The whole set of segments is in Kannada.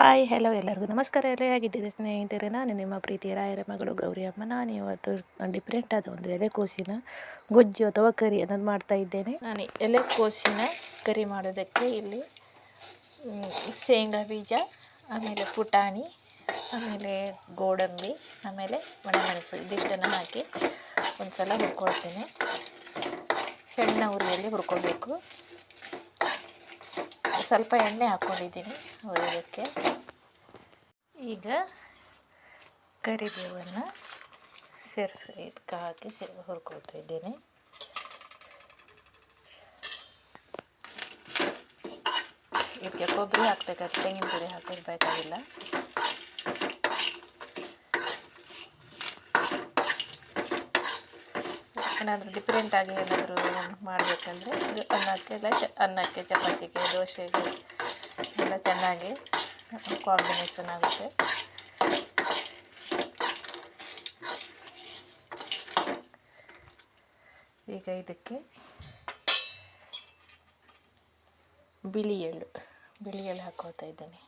ಹಾಯ್ ಹೆಲೋ ಎಲ್ಲರಿಗೂ ನಮಸ್ಕಾರ. ಎಲ್ಲ ಹೇಗಿದ್ದೀರಿ ಸ್ನೇಹಿತರೆ? ನಾನು ನಿಮ್ಮ ಪ್ರೀತಿಯ ರಾಯರ ಮಗಳು ಗೌರಿ ಅಮ್ಮ. ನಾನು ಇವತ್ತು ಡಿಫ್ರೆಂಟ್ ಆದ ಒಂದು ಎಲೆಕೋಸಿನ ಗೊಜ್ಜು ಅಥವಾ ಕರಿ ಅನ್ನೋದು ಮಾಡ್ತಾ ಇದ್ದೇನೆ. ನಾನು ಎಲೆಕೋಸಿನ ಕರಿ ಮಾಡೋದಕ್ಕೆ ಇಲ್ಲಿ ಶೇಂಗಾ ಬೀಜ, ಆಮೇಲೆ ಪುಟಾಣಿ, ಆಮೇಲೆ ಗೋಡಂಬಿ, ಆಮೇಲೆ ಒಣಮೆಣಸು ಇದಿಷ್ಟನ್ನು ಹಾಕಿ ಒಂದು ಸಲ ಹುರ್ಕೊಳ್ತೇನೆ. ಸಣ್ಣ ಉರಿಯಲ್ಲಿ ಹುರ್ಕೊಳ್ಬೇಕು. ಸ್ವಲ್ಪ ಎಣ್ಣೆ ಹಾಕ್ಕೊಂಡಿದ್ದೀನಿ ಹುರಿಯೋದಕ್ಕೆ. ಈಗ ಕರಿಬೇವನ್ನು ಇದಕ್ಕೆ ಹಾಕಿ ಹುರ್ಕೊಳ್ತಾ ಇದ್ದೇನೆ. ಇದಕ್ಕೆ ಕೊಬ್ಬರಿ ಹಾಕಬೇಕಾದ್ರೆ ತೆಂಗಿನ ತುರಿ ಹಾಕಬೇಕಾಗಿಲ್ಲ. ಏನಾದರೂ ಡಿಫ್ರೆಂಟಾಗಿ ಏನಾದರೂ ಮಾಡಬೇಕಂದ್ರೆ ಅನ್ನಕ್ಕೆ ಚಪಾತಿಗೆ ದೋಸೆಗೆ ಎಲ್ಲ ಚೆನ್ನಾಗಿ ಕಾಂಬಿನೇಷನ್ ಆಗುತ್ತೆ. ಈಗ ಇದಕ್ಕೆ ಬಿಳಿ ಎಳ್ಳು ಹಾಕ್ಕೊಳ್ತಾ ಇದ್ದೇನೆ.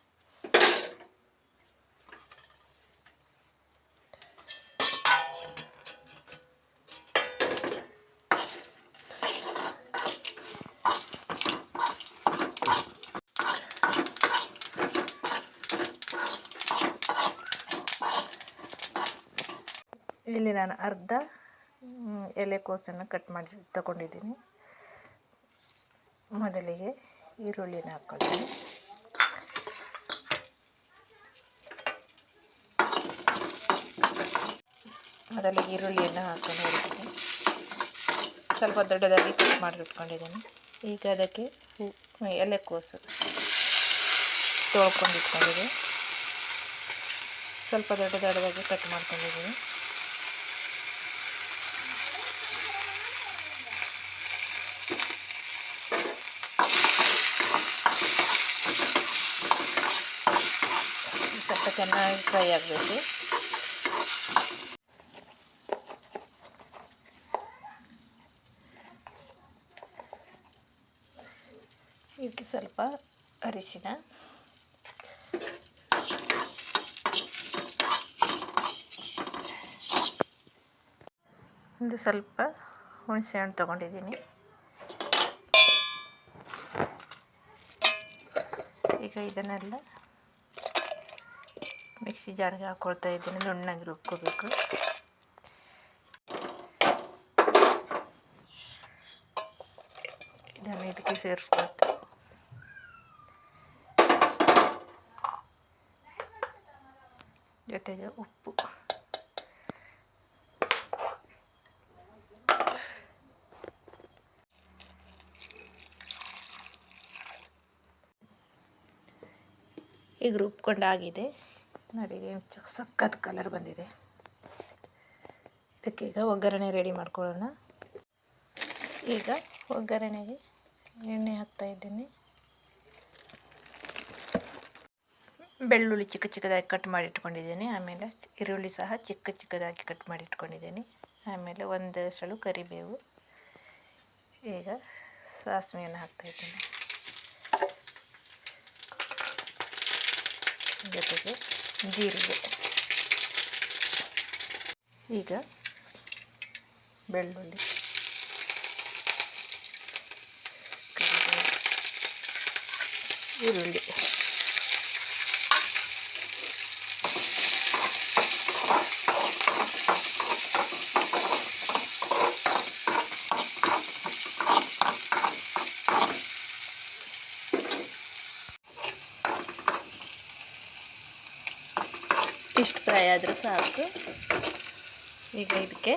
ಇಲ್ಲಿ ನಾನು ಅರ್ಧ ಎಲೆಕೋಸನ್ನು ಕಟ್ ಮಾಡಿ ತಗೊಂಡಿದ್ದೀನಿ. ಮೊದಲಿಗೆ ಈರುಳ್ಳಿನ ಹಾಕ್ಕೊಳ್ತೀನಿ. ಮೊದಲಿಗೆ ಈರುಳ್ಳಿಯನ್ನು ಹಾಕ್ಕೊಂಡು ಹೋಗ್ತೀನಿ. ಸ್ವಲ್ಪ ದೊಡ್ಡದಾಗಿ ಕಟ್ ಮಾಡಿ ಇಟ್ಕೊಂಡಿದ್ದೀನಿ. ಈಗ ಅದಕ್ಕೆ ಎಲೆಕೋಸು ತೊಳ್ಕೊಂಡು ಇಟ್ಕೊಂಡಿದೆ. ಸ್ವಲ್ಪ ದೊಡ್ಡದಾಗಿ ಕಟ್ ಮಾಡ್ಕೊಂಡಿದ್ದೀನಿ. ಸ್ವಲ್ಪ ಚೆನ್ನಾಗಿ ಫ್ರೈ ಆಗಬೇಕು. ಇದಕ್ಕೆ ಸ್ವಲ್ಪ ಅರಿಶಿನ, ಒಂದು ಸ್ವಲ್ಪ ಹುಣಸೆ ಹಣ್ಣು ತೊಗೊಂಡಿದ್ದೀನಿ. ಈಗ ಇದನ್ನೆಲ್ಲ ಮಿಕ್ಸಿ ಜಾರ್ಗೆ ಹಾಕ್ಕೊಳ್ತಾ ಇದ್ದೀನಿ. ನುಣ್ಣಗೆ ರುಬ್ಕೋಬೇಕು. ಇದನ್ನು ಇದಕ್ಕೆ ಸೇರಿಸ್ಕೊಳ್ತೇನೆ. ಜೊತೆಗೆ ಉಪ್ಪು. ಈಗ ರುಬ್ಕೊಂಡಾಗಿದೆ ನೋಡಿ. ಸಖತ್ ಕಲರ್ ಬಂದಿದೆ. ಇದಕ್ಕೆ ಈಗ ಒಗ್ಗರಣೆ ರೆಡಿ ಮಾಡ್ಕೊಳ್ಳೋಣ. ಈಗ ಒಗ್ಗರಣೆಗೆ ಎಣ್ಣೆ ಹಾಕ್ತಾ ಇದ್ದೀನಿ. ಬೆಳ್ಳುಳ್ಳಿ ಚಿಕ್ಕದಾಗಿ ಕಟ್ ಮಾಡಿ ಇಟ್ಕೊಂಡಿದ್ದೀನಿ. ಆಮೇಲೆ ಈರುಳ್ಳಿ ಸಹ ಚಿಕ್ಕದಾಗಿ ಕಟ್ ಮಾಡಿ ಇಟ್ಕೊಂಡಿದ್ದೀನಿ. ಆಮೇಲೆ ಒಂದು ಸಲ ಕರಿಬೇವು. ಈಗ ಸಾಸಿವೆಯನ್ನು ಹಾಕ್ತಾಯಿದ್ದೀನಿ. ಜೊತೆಗೆ ಜೀರಿಗೆ. ಈಗ ಬೆಳ್ಳುಳ್ಳಿ, ಈರುಳ್ಳಿ, ಇಷ್ಟು ಫ್ರೈ ಆದರೂ ಸಾಕು. ಈಗ ಇದಕ್ಕೆ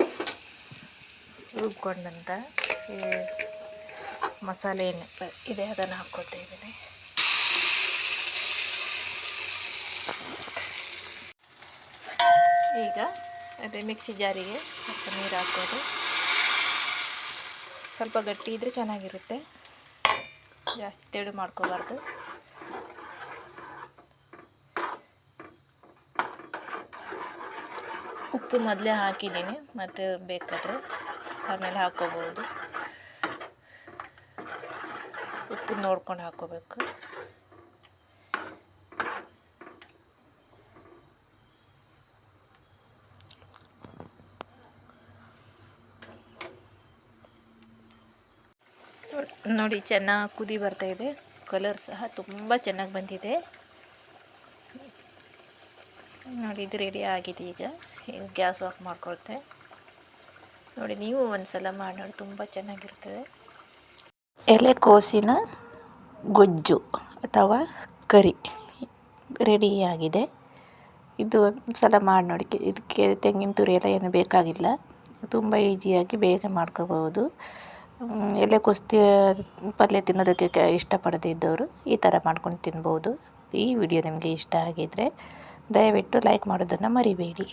ರುಬ್ಕೊಂಡಂಥ ಮಸಾಲೆ ಏನು ಇದೆ ಅದನ್ನು ಹಾಕ್ಕೊಳ್ತಾ ಇದ್ದೀನಿ. ಈಗ ಅದೇ ಮಿಕ್ಸಿ ಜಾರಿಗೆ ಸ್ವಲ್ಪ ನೀರು ಹಾಕೋದು. ಸ್ವಲ್ಪ ಗಟ್ಟಿ ಇದ್ದರೆ ಚೆನ್ನಾಗಿರುತ್ತೆ, ಜಾಸ್ತಿ ತೆಳು ಮಾಡ್ಕೋಬಾರ್ದು. ಉಪ್ಪು ಮೊದಲೇ ಹಾಕಿದ್ದೀನಿ, ಮತ್ತು ಬೇಕಾದರೆ ಆಮೇಲೆ ಹಾಕ್ಕೋಬೋದು. ಉಪ್ಪು ನೋಡ್ಕೊಂಡು ಹಾಕ್ಕೋಬೇಕು. ನೋಡಿ ಚೆನ್ನಾಗಿ ಕುದಿ ಬರ್ತಾ ಇದೆ. ಕಲರ್ ಸಹ ತುಂಬ ಚೆನ್ನಾಗಿ ಬಂದಿದೆ. ನೋಡಿ ಇದು ರೆಡಿ ಆಗಿದೆ. ಈಗ ಗ್ಯಾಸ್ ಆಫ್ ಮಾಡ್ಕೊಳ್ತೆ. ನೋಡಿ ನೀವು ಒಂದ್ಸಲ ಮಾಡಿ ನೋಡಿ, ತುಂಬ ಚೆನ್ನಾಗಿರ್ತದೆ. ಎಲೆಕೋಸಿನ ಗೊಜ್ಜು ಅಥವಾ ಕರಿ ರೆಡಿಯಾಗಿದೆ. ಇದು ಒಂದ್ಸಲ ಮಾಡಿ ನೋಡಿ. ಇದಕ್ಕೆ ತೆಂಗಿನ ತುರಿ ಎಲ್ಲ ಏನು ಬೇಕಾಗಿಲ್ಲ. ತುಂಬ ಈಸಿಯಾಗಿ ಬೇಗ ಮಾಡ್ಕೋಬಹುದು. ಎಲೆಕೋಸು ಪಲ್ಯ ತಿನ್ನೋದಕ್ಕೆ ಇಷ್ಟಪಡದೇ ಇದ್ದವರು ಈ ಥರ ಮಾಡ್ಕೊಂಡು ತಿನ್ಬೋದು. ಈ ವಿಡಿಯೋ ನಿಮಗೆ ಇಷ್ಟ ಆಗಿದ್ದರೆ ದಯವಿಟ್ಟು ಲೈಕ್ ಮಾಡೋದನ್ನು ಮರಿಬೇಡಿ.